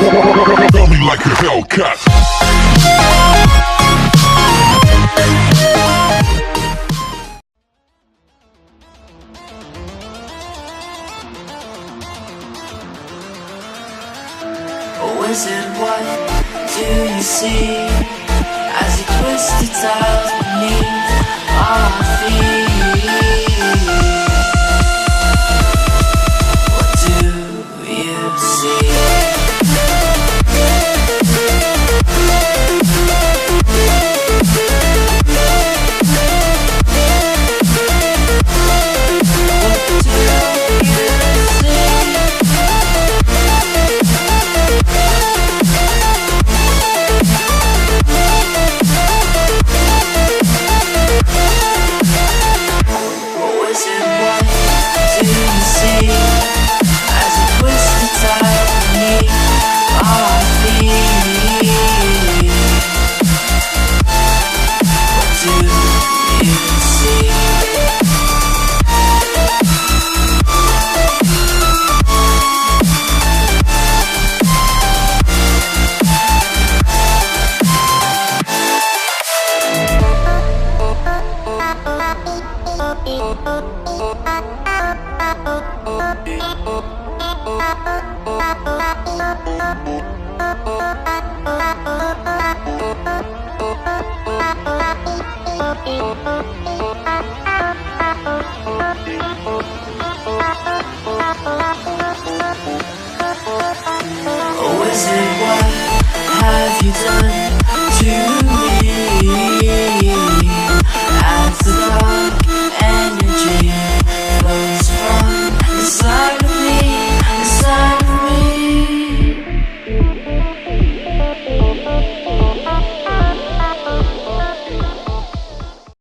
Got me like a Hellcat. Wizard, what do you see as you twist the tiles beneath our feet? What do you see? Wizard,